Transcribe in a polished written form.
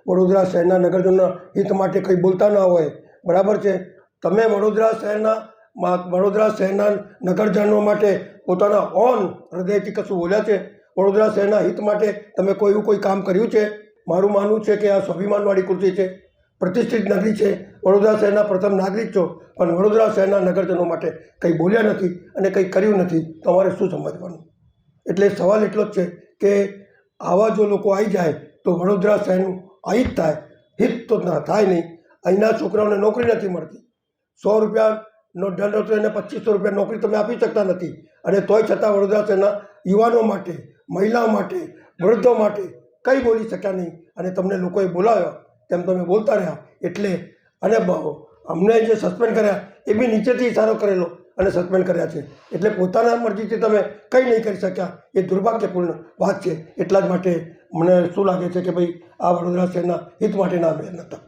વડોદરા શહેરના નગરજનોના હિત માટે કંઈ બોલતા ના હોય, બરાબર છે? તમે વડોદરા શહેરના નગરજનો માટે પોતાના ઓન હૃદયથી કશું બોલ્યા છે? વડોદરા શહેરના હિત માટે તમે કોઈ કામ કર્યું છે? મારું માનવું છે કે આ સ્વાભિમાનવાળી કૃતિ છે, પ્રતિષ્ઠિત નગરી છે, વડોદરા શહેરના પ્રથમ નાગરિક છો, પણ વડોદરા શહેરના નગરજનો માટે કંઈ બોલ્યા નથી અને કંઈ કર્યું નથી. તમારે શું સમજવાનું? એટલે સવાલ એટલો જ છે કે આવા જો લોકો આવી જાય તો વડોદરા શહેરનું અહિત થાય, હિત તો ના થાય નહીં. અહીંના છોકરાઓને નોકરી નથી મળતી. 100 રૂપિયાનો દંડ હતો એને 2500 રૂપિયા નોકરી તમે આપી શકતા નથી, અને તોય છતાં વડોદરા શહેરના યુવાનો માટે, મહિલાઓ માટે, વૃદ્ધો માટે કંઈ બોલી શક્યા નહીં, અને તમને લોકોએ બોલાવ્યો તેમ તમે બોલતા રહ્યા. એટલે અને અમને જે સસ્પેન્ડ કર્યા એ બી નીચેથી ઇશારો કરેલો અને સસ્પેન્ડ કર્યા છે. એટલે પોતાના મરજીથી તમે કંઈ નહીં કરી શક્યા, એ દુર્ભાગ્યપૂર્ણ વાત છે. એટલા જ માટે મને શું લાગે છે કે ભાઈ આ વડોદરા શહેરના હિત માટેના અભિયાન હતા.